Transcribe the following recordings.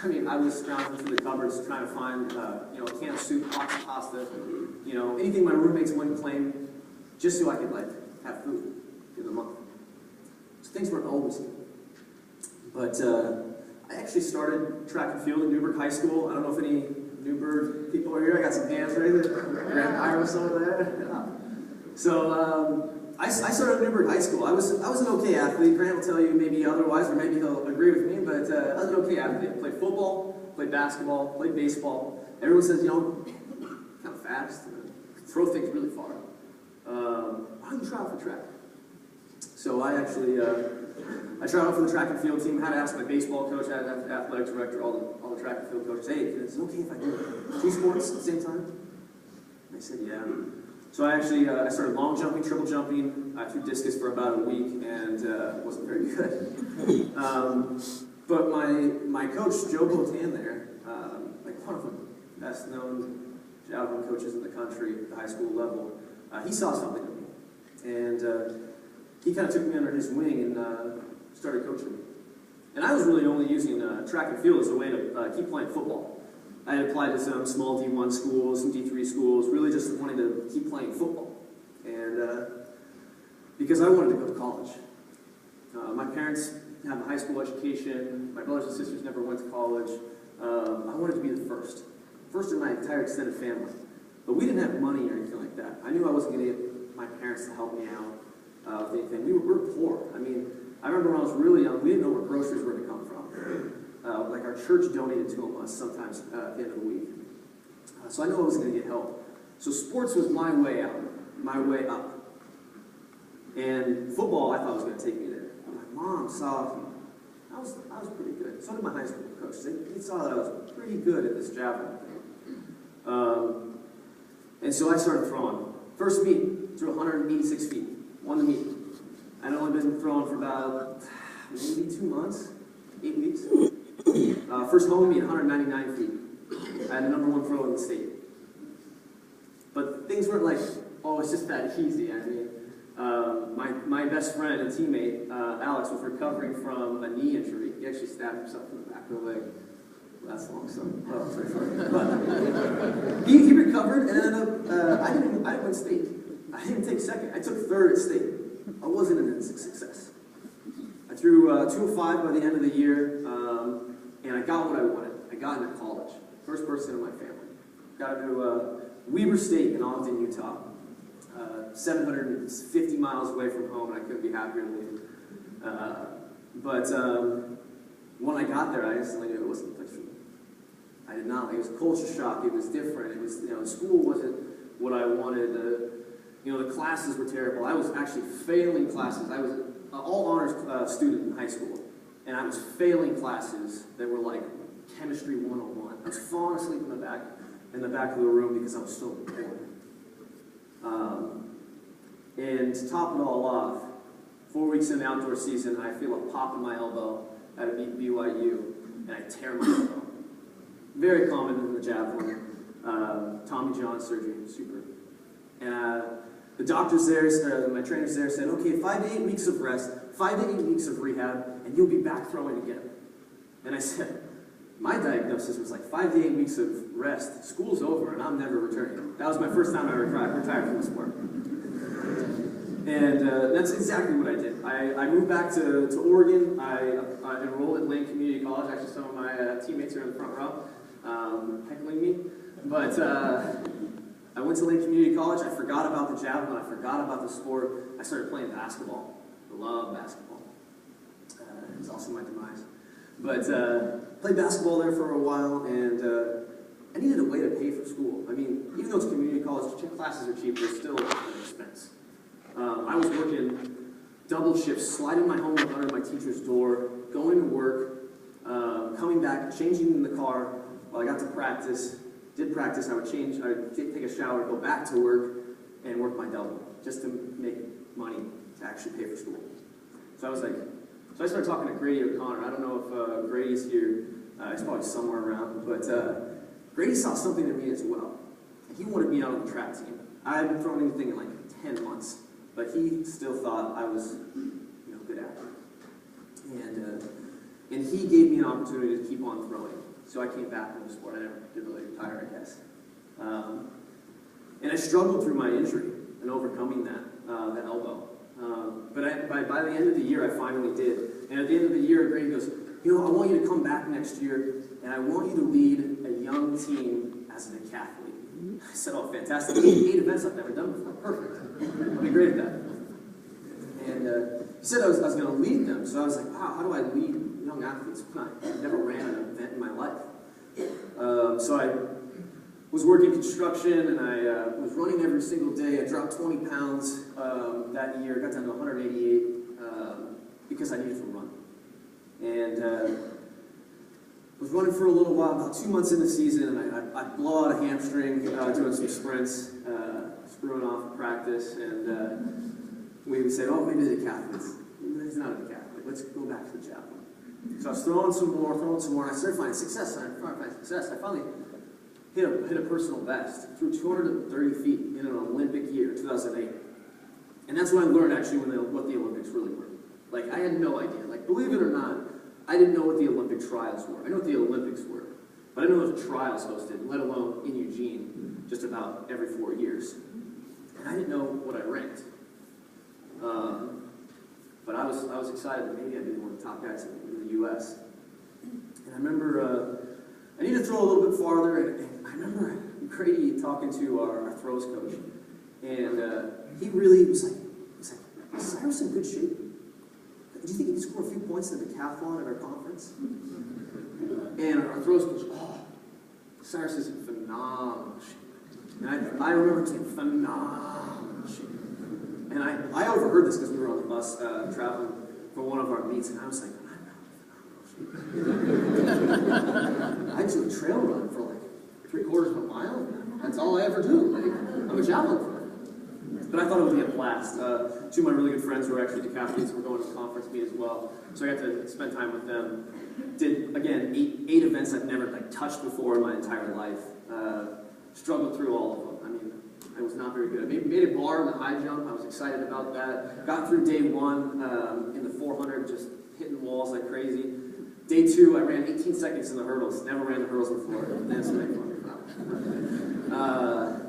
I mean, I was scrounging through the cupboards trying to find, you know, a can of soup, box of pasta, you know, anything my roommates wouldn't claim, just so I could, like, have food through the month. So things weren't always good. But I actually started track and field at Newburgh High School. I don't know if any Newburgh people are here. I got some hands right there. Grant Iris over there. Yeah. So I started at Newburgh High School. I was an okay athlete. Grant will tell you maybe otherwise, or maybe he'll agree with me, but I was an okay athlete. I played football, played basketball, played baseball. Everyone says, you know, kind of fast, throw things really far. Why don't you try out for track? So I actually, I tried out for the track and field team. Had to ask my baseball coach, I had to ask the athletic director, all the track and field coaches, hey, is it okay if I do 2 sports at the same time? And they said, yeah. So I actually, I started long jumping, triple jumping. I threw discus for about a week and wasn't very good. But my coach, Joe Botan there, like one of the best known javelin coaches in the country at the high school level, he saw something in me. And he kind of took me under his wing and started coaching me. And I was really only using track and field as a way to keep playing football. I had applied to some small D1 schools, some D3 schools, really just wanting to keep playing football. And because I wanted to go to college. My parents have a high school education. My brothers and sisters never went to college. I wanted to be the first in my entire extended family. But we didn't have money or anything like that. I knew I wasn't going to get my parents to help me out with anything. We were poor. I mean, I remember when I was really young, we didn't know where groceries were going to come from. Like our church donated to us sometimes at the end of the week. So I knew I wasn't going to get help. So sports was my way out, my way up. And football, I thought was going to take me there. My mom saw I was pretty good. So did my high school coach. They saw that I was pretty good at this javelin thing. And so I started throwing. First meet, threw 186 feet. Won the meet. I'd only been throwing for about maybe 2 months, 8 weeks. First home meet, 199 feet. I had the #1 throw in the state. But things weren't like, oh, it's just that easy. I mean, my best friend and teammate, Alex, was recovering from a knee injury. He actually stabbed himself in the back of the leg. That's long, so it's very funny. But he recovered and ended up, I didn't win state. I didn't take second. I took third at state. I wasn't an instant success. I threw 205 by the end of the year, and I got what I wanted. I got into college. First person in my family. Got into Weber State in Ogden, Utah. 750 miles away from home, and I couldn't be happier to leave. But when I got there, I instantly knew it wasn't the place for me. I did not. It was a culture shock. It was different. It was, you know, school wasn't what I wanted. You know, the classes were terrible. I was actually failing classes. I was an all-honors student in high school, and I was failing classes that were like chemistry 101. I was falling asleep in the back of the room because I was so bored. And to top it all off, 4 weeks in the outdoor season, I feel a pop in my elbow at a BYU, and I tear my elbow. Very common in the javelin. Tommy John surgery, super. And the doctors there, my trainers there said, okay, 5 to 8 weeks of rest, 5 to 8 weeks of rehab, and you'll be back throwing again. And I said, my diagnosis was like 5 to 8 weeks of rest, school's over, and I'm never returning. That was my first time I retired from the sport. And that's exactly what I did. I moved back to Oregon. I enrolled at Lane Community College. Actually, some of my teammates are in the front row, heckling me. But I went to Lane Community College. I forgot about the javelin. I forgot about the sport. I started playing basketball. I love basketball. It's also my demise. But played basketball there for a while, and I needed a way to pay for school. I mean, even though it's community college, classes are cheap, they're still an expense. I was working double shifts, sliding my homework under my teacher's door, going to work, coming back, changing in the car while I got to practice. Did practice, I would take a shower, go back to work, and work my double, just to make money to actually pay for school. So I started talking to Grady O'Connor. I don't know if Grady's here. He's probably somewhere around, but Grady saw something in me as well. He wanted me out on the track team. I hadn't thrown anything in like 10 months, but he still thought I was, good at it. And And he gave me an opportunity to keep on throwing. So I came back from the sport. I never did really retire, I guess. And I struggled through my injury and overcoming that elbow. But by the end of the year, I finally did. And at the end of the year, Grady goes, I want you to come back next year, and I want you to lead a young team as an decathlete. I said, oh, fantastic. 8 events I've never done before. Perfect. I'll be great at that. And he said I was going to lead them. So I was like, wow, how do I lead young athletes? I've never ran an event in my life. So I was working construction, and I was running every single day. I dropped 20 pounds that year, got down to 188 because I needed to run. And was running for a little while, about 2 months in the season, and I blow out a hamstring doing some sprints, screwing off practice, and we said, oh, maybe the decathlete. He's not a decathlete. Let's go back to the javelin. So I was throwing some more, and I started finding success. I finally hit a personal best, threw 230 feet in an Olympic year, 2008. And that's when I learned actually what the Olympics really were. Like, I had no idea. Like, believe it or not, I didn't know what the Olympic trials were. I know what the Olympics were, but I didn't know there was trials hosted, let alone in Eugene, just about every 4 years. And I didn't know what I ranked. But I was excited that maybe I'd be one of the top guys in the U.S. And I remember I needed to throw a little bit farther, and I remember Grady talking to our throws coach, and he really was like, is Cyrus in good shape? Do you think he can score a few points in the decathlon at our conference? And our throws coach, oh, Cyrus is in phenomenal shape. And I remember saying, phenomenal shape. And I overheard this because we were on the bus traveling for one of our meets, and I was like, I'm not in phenomenal shape. I actually trail run for like 3/4 of a mile. That's all I ever do. Like, I'm a javelin thrower. But I thought it would be a blast. 2 of my really good friends who are actually decathletes were going to the conference meet as well. So I got to spend time with them. Did, again, eight events I've never touched before in my entire life. Struggled through all of them. I mean, I was not very good. I made a bar in the high jump. I was excited about that. Got through day 1 in the 400, just hitting walls like crazy. Day 2, I ran 18 seconds in the hurdles. Never ran the hurdles before. That's what I thought.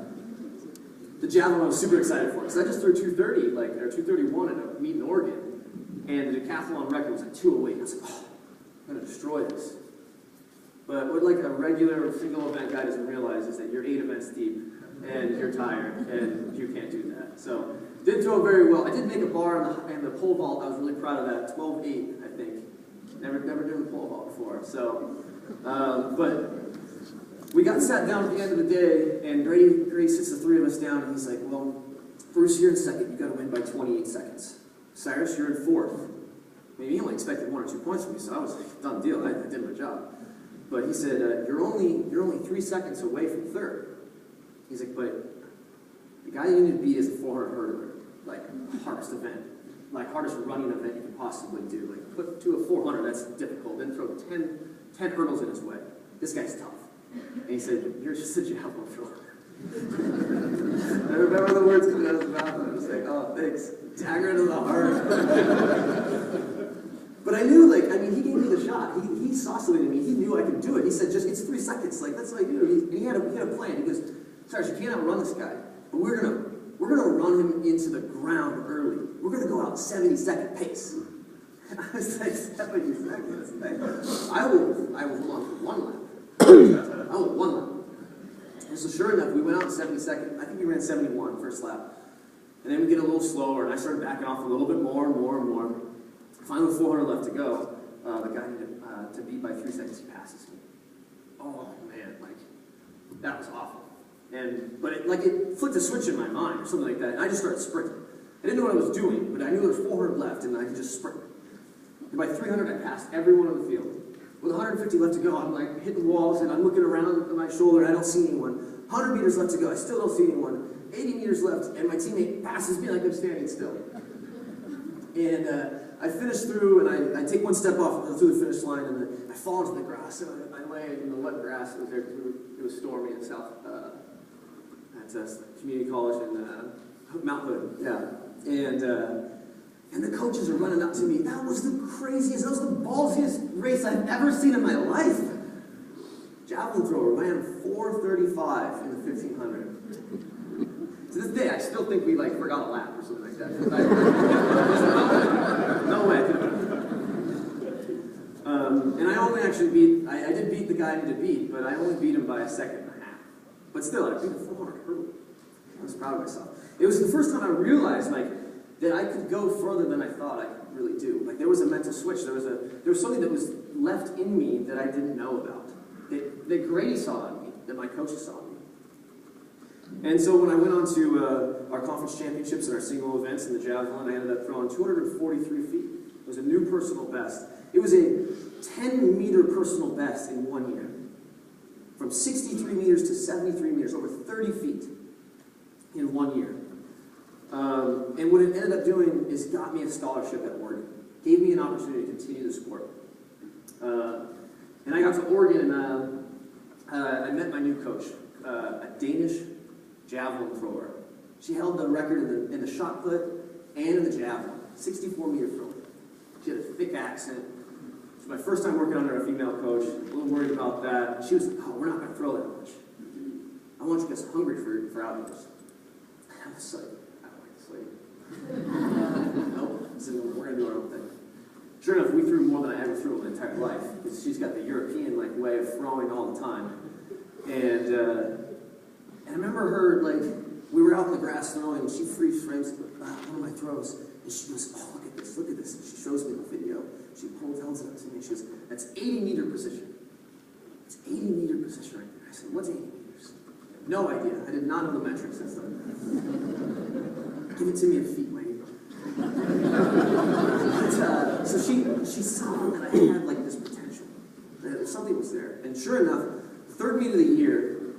The javelin I was super excited for, because I just threw 230, or 231 at a meet in Oregon, and the decathlon record was like 208. I was like, oh, I'm going to destroy this. But what like a regular single event guy doesn't realize is that you're 8 events deep, and you're tired, and you can't do that. So, did throw very well. I did make a bar in the pole vault. I was really proud of that. 12.8, I think. Never done the pole vault before. So, but we got sat down at the end of the day, and Grady sits the 3 of us down, and he's like, well, Bruce, you're in second. You got to win by 28 seconds. Cyrus, you're in 4th. Maybe he only expected 1 or 2 points from me, so I was like, done deal. I did my job. But he said, you're only 3 seconds away from 3rd. He's like, but the guy you need to beat is a 400 hurdler, like hardest event, like hardest running event you can possibly do. Like put to a 400, that's difficult. Then throw 10 hurdles in his way. This guy's tough. And he said, you're just a javelin thrower. I remember the words coming out of his mouth, and I was like, oh, thanks. Dagger to the heart. But I knew, he gave me the shot. He saucily me. He knew I could do it. He said, it's 3 seconds. Like, that's what I do. And he had a plan. He goes, Cyrus, you can't outrun this guy, but we're gonna run him into the ground early. We're gonna go out 70-second pace. And I was like, 70 seconds. I will hold on for 1 lap. I went 1 lap. And so sure enough, we went out in 70-second. I think we ran 71 first lap. And then we get a little slower, and I started backing off a little bit more and more and more. Finally, 400 left to go. The guy needed to beat by 3 seconds. He passes me. Oh man, that was awful. But it flicked a switch in my mind or something like that, and I just started sprinting. I didn't know what I was doing, but I knew there was 400 left, and I could just sprint. And by 300, I passed everyone on the field. With 150 left to go, I'm hitting walls, and I'm looking around at my shoulder, and I don't see anyone. 100 meters left to go, I still don't see anyone. 80 meters left, and my teammate passes me like I'm standing still. And I finish through, and I take 1 step off through the finish line, and I fall into the grass. So I lay in the wet grass. It was stormy in South at community college in Mount Hood. Yeah, and And the coaches are running up to me. That was the craziest, that was the ballsiest race I've ever seen in my life. Javelin thrower ran 4:35 in the 1500. To this day, I still think we forgot a lap or something like that. No way. And I only actually I did beat the guy I needed to beat, but I only beat him by a second and a half. But still, I beat a 400 hurdle. I was proud of myself. It was the first time I realized that I could go further than I thought I could really do. There was a mental switch. There was something that was left in me that I didn't know about. That Grady saw in me, that my coaches saw in me. And so when I went on to our conference championships and our single events in the Javelin, I ended up throwing 243 feet. It was a new personal best. It was a 10-meter personal best in 1 year. From 63 meters to 73 meters, over 30 feet in 1 year. And what it ended up doing is got me a scholarship at Oregon. Gave me an opportunity to continue the sport. And I got to Oregon and I met my new coach, a Danish javelin thrower. She held the record in the shot put and in the javelin, 64-meter thrower. She had a thick accent. It was my first time working under a female coach. A little worried about that. She was like, "Oh, we're not going to throw that much. I want you guys hungry for outdoors." I was like, "I don't like to sleep." Nope. So we're going to do our own thing. Sure enough, we threw more than I ever threw in my entire life, because she's got the European way of throwing all the time. And I remember her, we were out in the grass throwing, and she freeze frames one of my throws, and she goes, "Oh, look at this, look at this." And she shows me the video. She tells it up to me, and she goes, "That's 80-meter precision. It's 80-meter precision right there." I said, "What's 80 meters?" No idea. I did not know the metrics and stuff. Give it to me in feet, lady. So she saw that I had this potential. That something was there. And sure enough, the third meet of the year,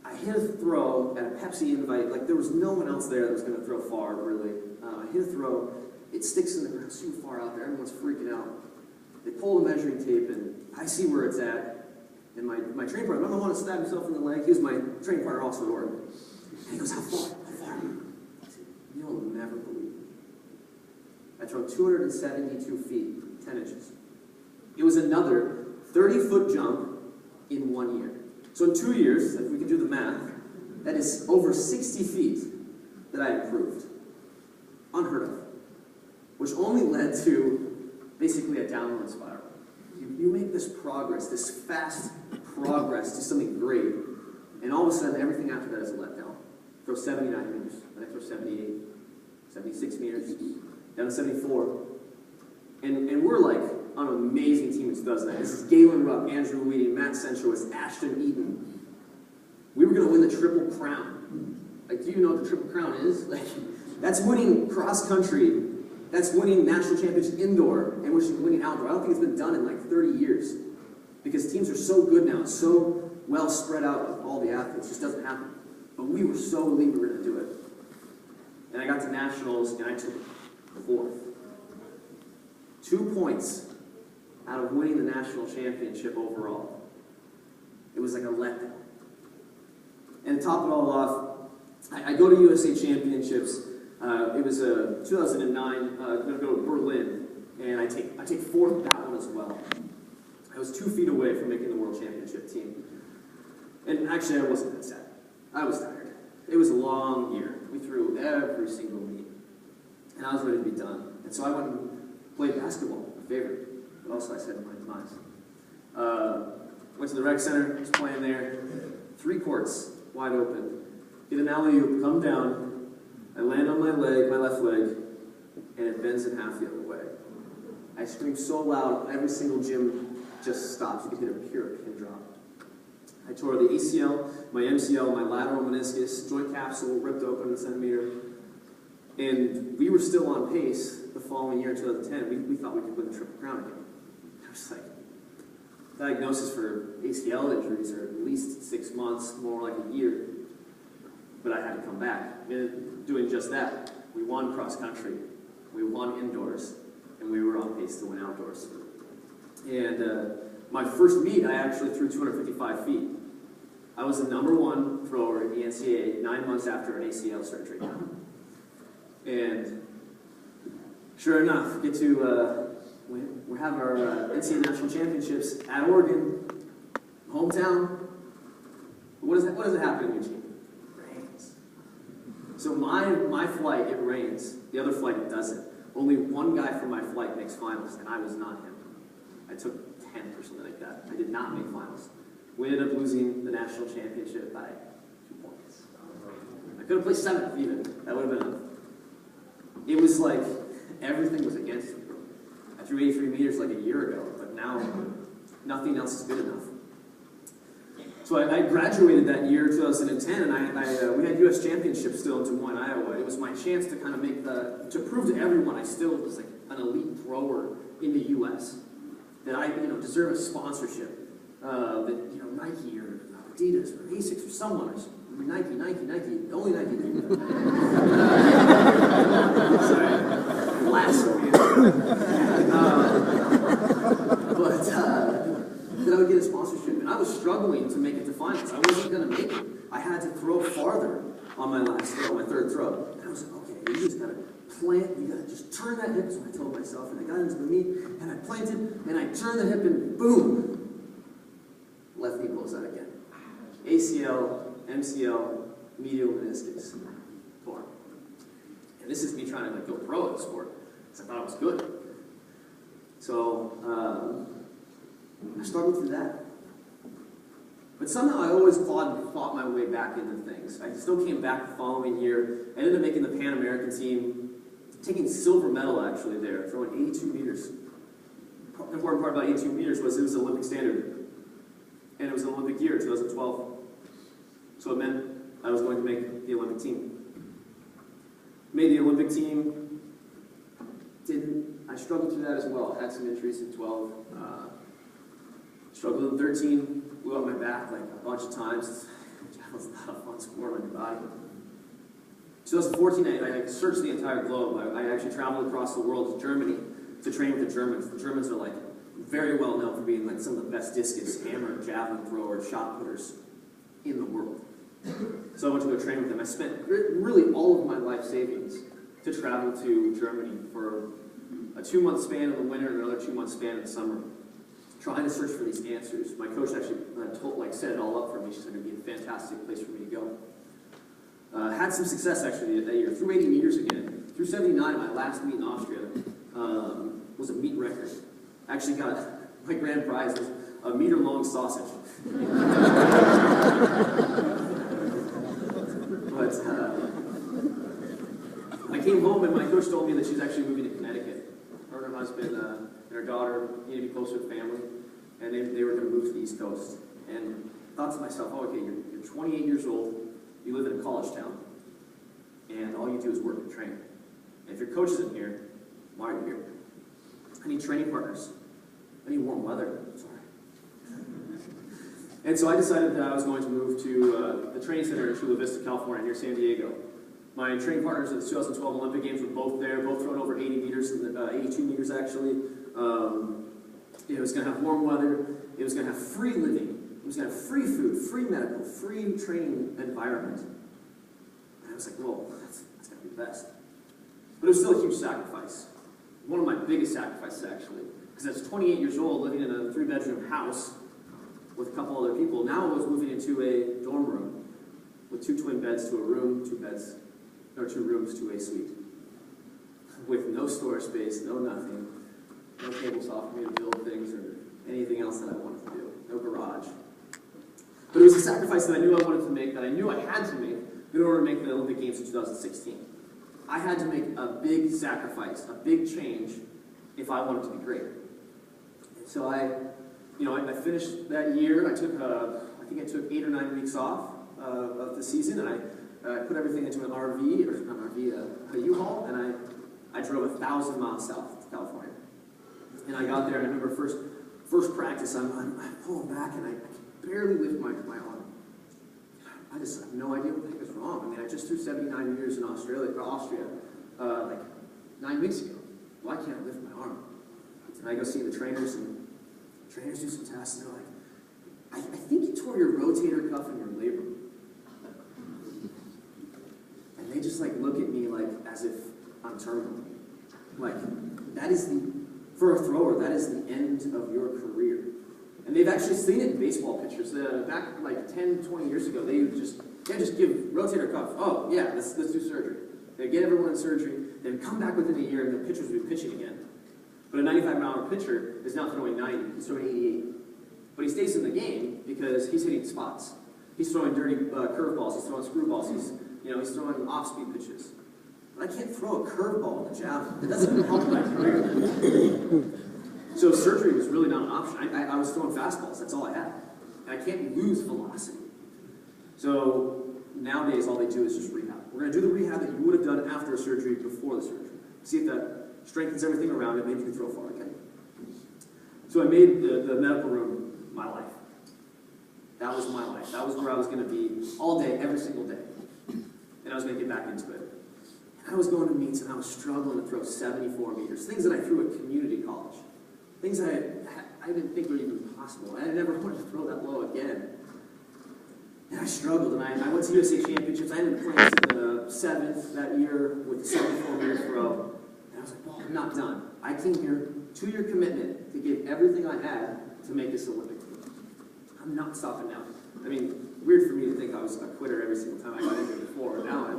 I hit a throw at a Pepsi invite. There was no one else there that was going to throw far, really. I hit a throw. It sticks in the ground super far out there. Everyone's freaking out. They pull the measuring tape, and I see where it's at. And my training partner, I'm the one that stabbed himself in the leg. He was my training partner also at Oregon. And he goes, "How far? How far?" I said, "You'll never believe it. I throw 272 feet, 10 inches. It was another 30-foot jump in 1 year. So in 2 years, if we can do the math, that is over 60 feet that I improved. Unheard of. Which only led to basically a downward spiral. You make this progress, this fast progress to something great, and all of a sudden everything after that is a letdown. Throw 79 meters, then I throw 78, 76 meters, down to 74. And we're on an amazing team in 2009. This is Galen Rupp, Andrew Weedy, Matt Sensuous, Ashton Eaton. We were going to win the Triple Crown. Do you know what the Triple Crown is? That's winning cross country. That's winning national championship indoor, and we're winning outdoor. I don't think it's been done in 30 years. Because teams are so good now, it's so well spread out with all the athletes. It just doesn't happen. But we were so elite we were going to do it. And I got to nationals, and I took fourth. 2 points out of winning the national championship overall. It was like a letdown. And to top it all off, I go to USA Championships. It was 2009. I'm going to go to Berlin, and I take fourth that one as well. I was 2 feet away from making the World Championship team. And actually, I wasn't that sad. I was tired. It was a long year. We threw every single meet. And I was ready to be done. And so I went and played basketball, my favorite. But also I said my demise. Went to the rec center, was playing there. 3 courts, wide open. Get an alley-oop, come down. I land on my leg, my left leg, and it bends in half the other way. I scream so loud, every single gym just stops. You can hear a pure pin drop. I tore the ACL, my MCL, my lateral meniscus, joint capsule ripped open a centimeter. And we were still on pace the following year in 2010. We thought we could win the Triple Crown again. I was diagnosis for ACL injuries are at least 6 months, more like a year. But I had to come back. And doing just that, we won cross country, we won indoors, and we were on pace to win outdoors. And my first meet, I actually threw 255 feet. I was the #1 thrower in the NCAA 9 months after an ACL surgery. And Sure enough, get to, we have our NCAA National Championships at Oregon, hometown. What does it happen in Eugene? It rains. So my flight, it rains. The other flight, it doesn't. Only one guy from my flight makes finals, and I was not him. I took 10th or something like that. I did not make finals. We ended up losing the national championship by 2 points. I could have placed 7th even. That would have been enough. It was like everything was against me. I threw 83 meters like a year ago, but now nothing else is good enough. So I graduated that year, 2010, and we had U.S. championships still in Des Moines, Iowa. It was my chance to kind of to prove to everyone I still was like an elite thrower in the U.S. That I, deserve a sponsorship. That, Nike or Adidas or Asics or someone, or Nike, only Nike did that. Sorry, blasphemy. That I would get a sponsorship, and I was struggling to make it to finals. I wasn't going to make it. I had to throw farther on my last throw, my third throw. And I was like, okay, you just got to plant, you got to just turn that hip, so I told myself, and I got into the meet, and I planted, and I turned the hip, and boom! Left knee blows out again. ACL, MCL, medial meniscus, torn. And this is me trying to go pro at the sport, because I thought it was good. So, I struggled through that. But somehow I always fought my way back into things. I still came back the following year. I ended up making the Pan American team, taking silver medal actually there, throwing 82 meters. The important part about 82 meters was it was an Olympic standard. And it was an Olympic year, 2012. So it meant I was going to make the Olympic team. Made the Olympic team. I struggled through that as well. Had some injuries in 12. Struggled in 13. Blew out my back like a bunch of times. Javelin's not a fun sport on your body. 2014, I searched the entire globe. I actually traveled across the world to Germany to train with the Germans. The Germans are like very well known for being like some of the best discus, hammer, javelin throwers, shot putters in the world. So I went to go train with them. I spent really all of my life savings to travel to Germany for a 2-month span in the winter and another 2-month span in the summer, trying to search for these answers. My coach actually set it all up for me. She said it would be a fantastic place for me to go. Had some success actually that year. Threw 80 meters again. Threw 79 at my last meet in Austria. Was a meet record. Actually got my grand prize was a meter-long sausage. But I came home and my coach told me that she's actually moving to Connecticut. Her and her husband and her daughter needed to be closer to family, and they were going to move to the East Coast. And I thought to myself, oh, okay, you're 28 years old, you live in a college town, and all you do is work and train. And if your coach isn't here, why are you here? I need training partners. I need warm weather. Sorry. And so I decided that I was going to move to the training center in Chula Vista, California, near San Diego. My training partners at the 2012 Olympic Games were both there, both thrown over 80 meters, 82 meters actually. It was going to have warm weather. It was going to have free living. It was going to have free food, free medical, free training environment. And I was like, whoa, that's going to be the best. But it was still a huge sacrifice. One of my biggest sacrifices, actually. Because I was 28 years old, living in a 3-bedroom house with a couple other people. Now I was moving into a dorm room with 2 twin beds to a room, 2 rooms to a suite. With no storage space, no nothing. No table saw for me to build things or anything else that I wanted to do. No garage. But it was a sacrifice that I knew I wanted to make, that I knew I had to make in order to make the Olympic Games in 2016. I had to make a big sacrifice, a big change, if I wanted to be great. And so I finished that year. I think I took 8 or 9 weeks off of the season, and I put everything into an RV, or not an RV, a U-Haul, and I drove 1,000 miles south to California. And I got there, and I remember first practice, I'm pulling back, and I can barely lift my arm. I just have no idea what the heck is wrong. I mean, I just threw 79 meters in Austria, like 9 weeks ago. Why can't I lift my arm? And I go see the trainers, and the trainers do some tests, and they're like, I think you tore your rotator cuff in your labrum. And they just like look at me like as if I'm terminal. Like, that is for a thrower, that is the end of your career. And they've actually seen it in baseball pitchers. Back like 10, 20 years ago, they would just give rotator cuff. Oh, yeah, let's do surgery. They'd get everyone in surgery. They'd come back within a year, and the pitchers would be pitching again. But a 95-mile-an-hour pitcher is now throwing 90. He's throwing 88. But he stays in the game because he's hitting spots. He's throwing dirty curveballs. He's throwing screwballs. He's throwing off-speed pitches. But I can't throw a curveball in the javelin. It doesn't help my career. So surgery was really not an option. I was throwing fastballs. That's all I had. And I can't lose velocity. So nowadays, all they do is just rehab. We're going to do the rehab that you would have done after a surgery before the surgery. See if that strengthens everything around it. Maybe you can throw far again. So I made the medical room my life. That was my life. That was where I was going to be all day, every single day. And I was going to get back into it. And I was going to meets and I was struggling to throw 74 meters. Things that I threw at community college. Things I didn't think were even possible. I never wanted to throw that low again. And I struggled, and I went to USA Championships. I ended up playing to the 7th that year with the 74-meter throw. And I was like, well, I'm not done. I came here, 2-year commitment, to give everything I had to make this Olympic team. I'm not stopping now. I mean, weird for me to think I was a quitter every single time I got injured before. Now I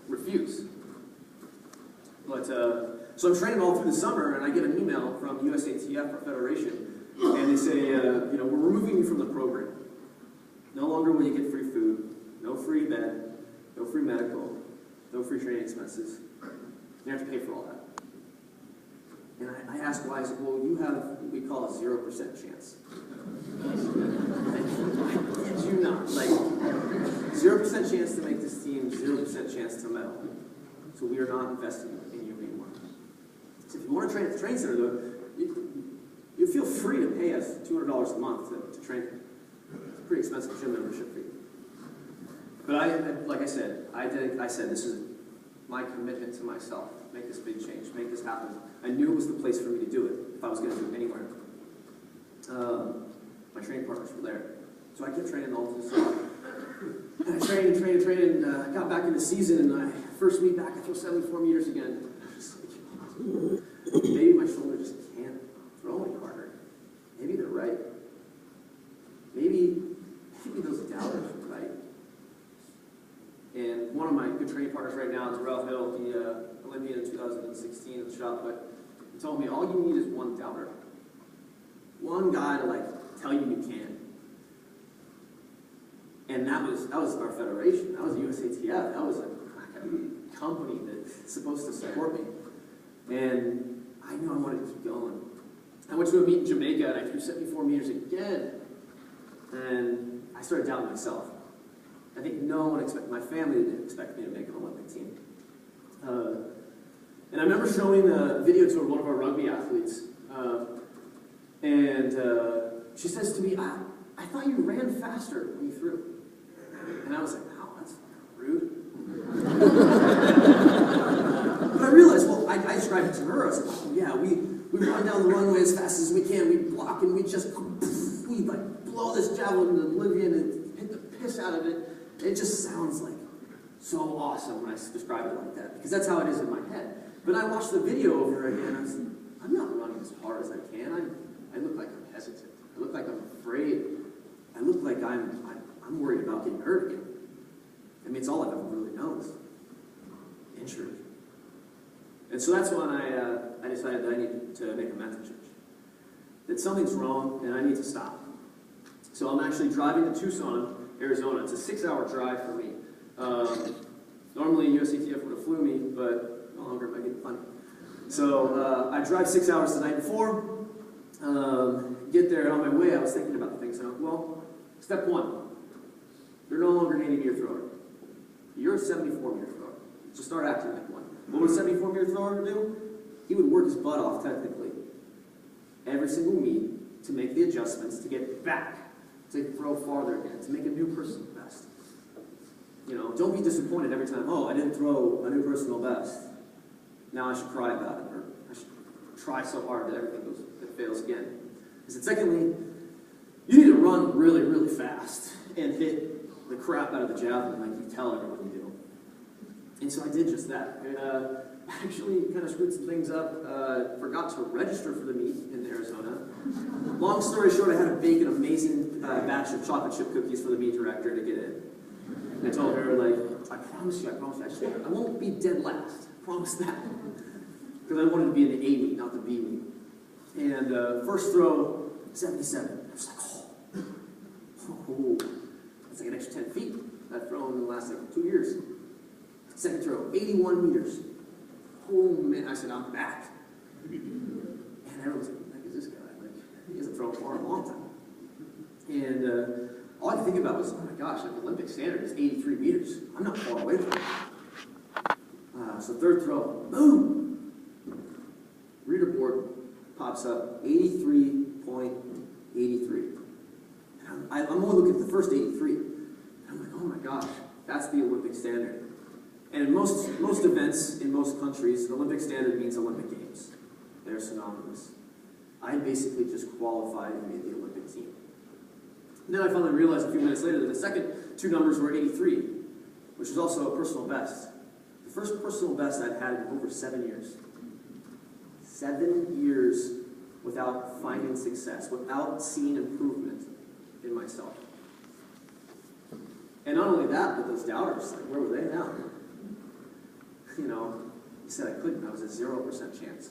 refuse. But, so I'm training all through the summer, and I get an email from USATF, our federation, and they say, we're removing you from the program. No longer will you get free food, no free bed, no free medical, no free training expenses. You have to pay for all that. And I asked why. I said, well, you have what we call a 0% chance. I kid you not. Like, 0% chance to make this team, 0% chance to medal. So we are not investing in you anymore. So if you want to train at the training center, though, you feel free to pay us $200 a month to train. It's a pretty expensive gym membership fee. But like I said, this is my commitment to myself. Make this big change, make this happen. I knew it was the place for me to do it if I was going to do it anywhere. My training partners were there. So I kept training all through the summer. And I trained and got back in the season, and first week back, I threw 74 meters again. Maybe my shoulder just can't throw any harder. Maybe they're right. Maybe those doubters are right. And one of my good training partners right now is Ralph Hill, the Olympian in 2016 at the shot put. He told me all you need is one doubter. One guy to tell you you can. And that was our federation. That was USATF. That was a company that's supposed to support me. And I knew I wanted to keep going. I went to a meet in Jamaica and I threw 74 meters again. And I started doubting myself. I think no one expected, my family didn't expect me to make an Olympic team. And I remember showing a video to one of our rugby athletes. And she says to me, I thought you ran faster when you threw. And I was like, wow, that's rude. But I realized, well, I described it to her. I was like, oh yeah, we run down the runway as fast as we can. We block and we blow this javelin into oblivion and hit the piss out of it. It just sounds so awesome when I describe it like that, because that's how it is in my head. But I watched the video over again, and I was like, I'm not running as hard as I can. I look like I'm hesitant. I look like I'm afraid. I look like I'm worried about getting hurt again. I mean, it's all I've ever really known is injury. And so that's when I decided that I needed to make a mental change. That something's wrong, and I need to stop. So I'm actually driving to Tucson, Arizona. It's a 6-hour drive for me. Normally, USATF would have flew me, but no longer am I getting funny. So I drive 6 hours the night before, get there, and on my way I was thinking about the things. And well, step one, you're no longer an 80-meter thrower. You're a 74-meter thrower. So start acting like one. What would a 74-meter thrower do? He would work his butt off, technically, every single meet to make the adjustments to get back, to throw farther again, to make a new personal best. Don't be disappointed every time, oh, I didn't throw a new personal best. Now I should cry about it, or I should try so hard that everything fails again. And secondly, you need to run really, really fast and hit the crap out of the javelin like you tell everyone you do. And so I did just that. And actually kind of screwed some things up. Forgot to register for the meet in Arizona. Long story short, I had to bake an amazing batch of chocolate chip cookies for the meet director to get in. And I told her, like, I promise you, I won't be dead last. I promise that. Because I wanted to be in the A meet, not the B meet. And first throw, 77. I was like, oh, that's like an extra 10 feet. I've thrown in the last like 2 years. Second throw, 81 meters. Oh man, I said, I'm back. And everyone's like, what the heck is this guy? Like, he hasn't thrown far in a long time. And all I could think about was, oh my gosh, like, the Olympic standard is 83 meters. I'm not far away from it. So third throw, boom! Reader board pops up, 83.83. I'm only looking at the first 83. And I'm like, oh my gosh, that's the Olympic standard. And in most events, in most countries, the Olympic standard means Olympic Games. They're synonymous. I basically just qualified and made the Olympic team. And then I finally realized a few minutes later that the second two numbers were 83, which is also a personal best. The first personal best I'd had in over 7 years. 7 years without finding success, without seeing improvement in myself. And not only that, but those doubters, like, where were they now? You know, he said I couldn't. I was a 0% chance.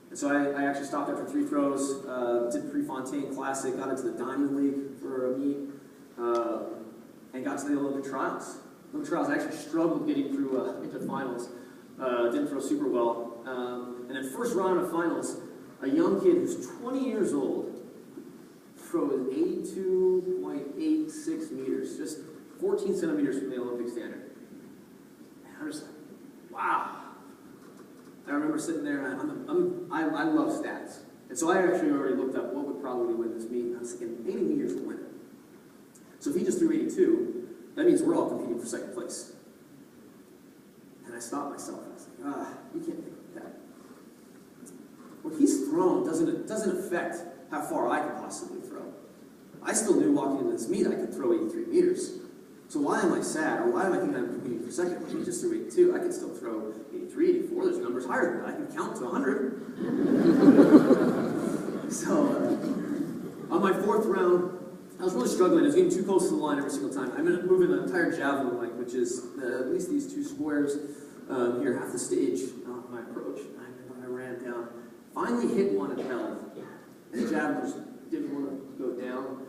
And so I actually stopped after 3 throws, did Prefontaine Classic, got into the Diamond League for a meet, and got to the Olympic trials. Olympic trials, I actually struggled getting through into finals. Didn't throw super well. And then first round of finals, a young kid who's 20 years old throws 82.86 meters, just 14 centimeters from the Olympic standard. And I'm just like, wow. I remember sitting there, and I love stats. And so I actually already looked up what would probably win this meet, and I was thinking 80 meters will win it. So if he just threw 82, that means we're all competing for second place. And I stopped myself, and I was like, you can't think like that. What he's thrown doesn't affect how far I could possibly throw. I still knew walking into this meet I could throw 83 meters. So why am I sad, or why am I thinking I'm competing for second when he just threw 82? I can still throw 83, 84, there's numbers higher than that. I can count to 100. So, on my fourth round, I was really struggling. I was getting too close to the line every single time. I'm moving the entire Javelin, like, which is at least these 2 squares here, half the stage on my approach. I ran down, finally hit one and held. And the Javelin just didn't want to go down.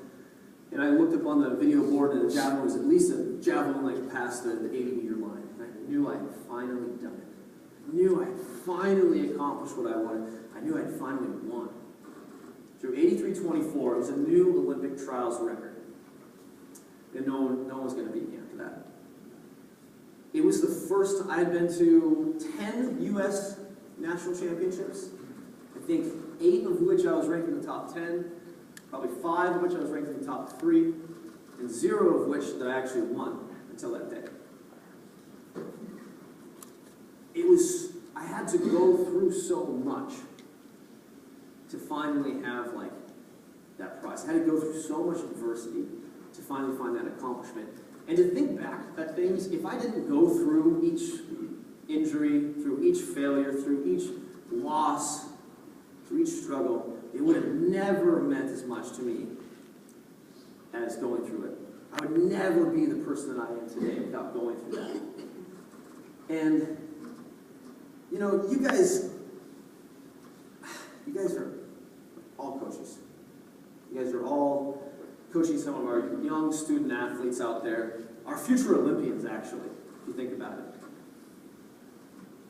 And I looked up on the video board, and the Javelin was at least a Javelin like past the 80-meter line. And I knew I had finally done it. I knew I had finally accomplished what I wanted. I knew I had finally won. Through 83.24, it was a new Olympic trials record. And no one was going to beat me after that. It was the first, I had been to 10 U.S. national championships. I think 8 of which I was ranked in the top 10. Probably 5 of which I was ranked in the top 3, and 0 of which that I actually won until that day. I had to go through so much to finally have, like, that prize. I had to go through so much adversity to finally find that accomplishment. And to think back at things, if I didn't go through each injury, through each failure, through each loss, through each struggle, it would have never meant as much to me as going through it. I would never be the person that I am today without going through that. And, you know, you guys are all coaches. You guys are all coaching some of our young student athletes out there, our future Olympians, actually, if you think about it.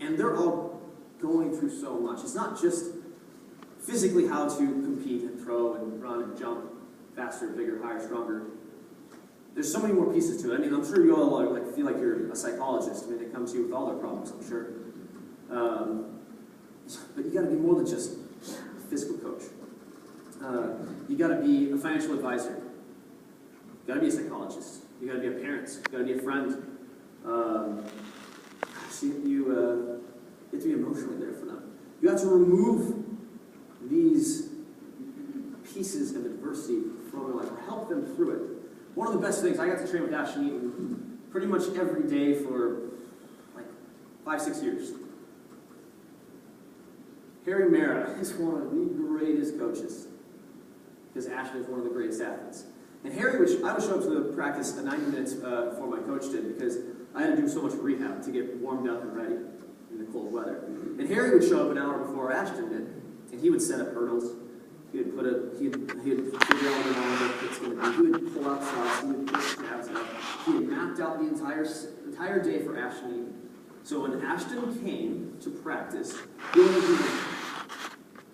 And they're all going through so much. It's not just physically how to compete and throw and run and jump faster, bigger, higher, stronger. There's so many more pieces to it. I mean, I'm sure you all feel like you're a psychologist. I mean, they come to you with all their problems, I'm sure. But you got to be more than just a physical coach. You got to be a financial advisor. You got to be a psychologist. You got to be a parent. You got to be a friend. You have to be emotionally there for them. You have to remove these pieces of adversity from their life, or help them through it. One of the best things, I got to train with Ashton Eaton pretty much every day for like 5-6 years. Harry Mara is one of the greatest coaches because Ashton is one of the greatest athletes. And Harry, I would show up to the practice 90 minutes before my coach did because I had to do so much rehab to get warmed up and ready in the cold weather. And Harry would show up an hour before Ashton did, and he would set up hurdles. He'd figure out what all the kit's going to be. He would pull out shots. He would push tabs out. He had mapped out the entire day for Ashton. So when Ashton came to practice, he only did one,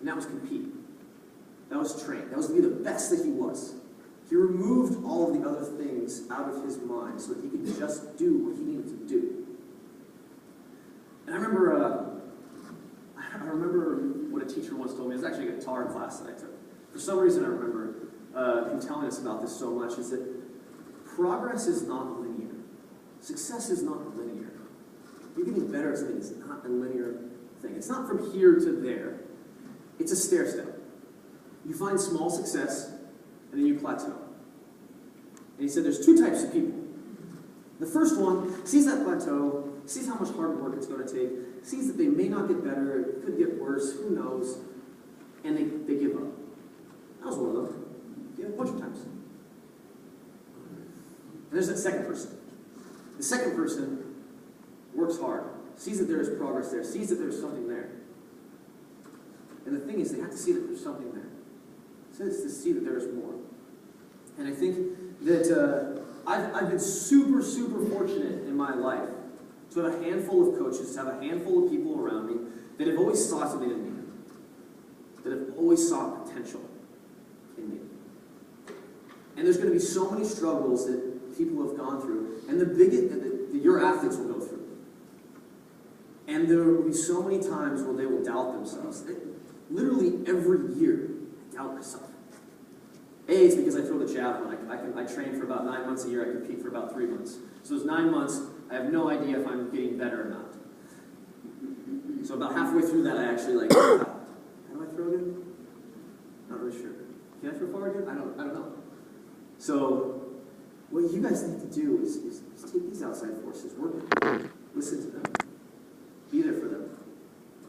and that was compete. That was train. That was to be the best that he was. He removed all of the other things out of his mind so that he could just do what he needed to do. And I remember what a teacher once told me. It was actually a guitar class that I took. For some reason, I remember him telling us about this so much, is that progress is not linear. Success is not linear. You're getting better at something. It's not a linear thing. It's not from here to there. It's a stair step. You find small success, and then you plateau. And he said there's two types of people. The first one sees that plateau, sees how much hard work it's going to take, sees that they may not get better, it could get worse, who knows, and they give up. I was one of them. Yeah, a bunch of times. And there's that second person. The second person works hard, sees that there is progress there, sees that there's something there. And the thing is, they have to see that there's something there. So it's to see that there is more. And I think that I've been super, super fortunate in my life to have a handful of coaches, to have a handful of people around me that have always saw something in me, that have always saw potential in me. And there's going to be so many struggles that people have gone through, and that your athletes will go through. And there will be so many times where they will doubt themselves. Literally every year, I doubt myself. It's because I throw the javelin. I train for about 9 months a year. I compete for about 3 months. So those 9 months, I have no idea if I'm getting better or not. So about halfway through that, I actually how do I throw again? Not really sure. Can I throw far again? I don't know. So what you guys need to do is take these outside forces, work with them, listen to them, be there for them,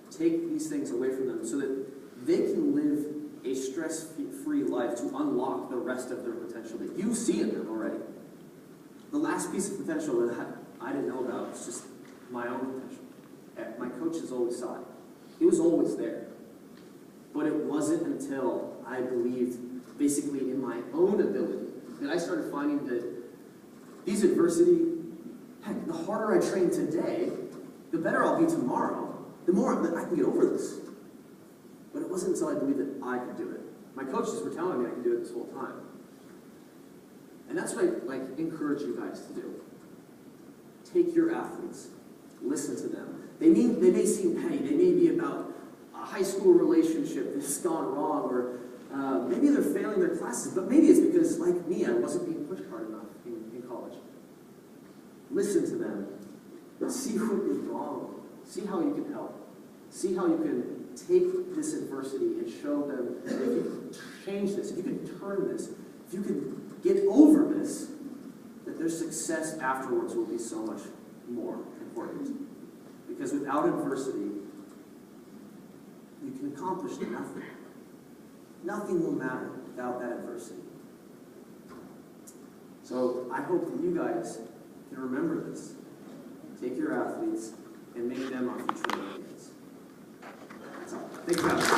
take these things away from them so that they can live a stress-free life to unlock the rest of their potential that you see in them already. The last piece of potential that I didn't know about was just my own potential. My coaches always saw it. It was always there. But it wasn't until I believed basically in my own ability that I started finding that these adversity, heck, the harder I train today, the better I'll be tomorrow, the more that I can get over this. But it wasn't until I believed that I could do it. My coaches were telling me I could do it this whole time. And that's what I encourage you guys to do. Take your athletes, listen to them. They may seem petty. They may be about a high school relationship that's gone wrong, or maybe they're failing their classes, but maybe it's because, like me, I wasn't being pushed hard enough in college. Listen to them. See what is wrong. See how you can help. See how you can take this adversity and show them that if you can change this, if you can turn this, if you can get over this, that their success afterwards will be so much more important. Because without adversity, you can accomplish nothing. Nothing will matter without that adversity. So I hope that you guys can remember this. Take your athletes and make them our future Olympians. That's all. Thanks for having me.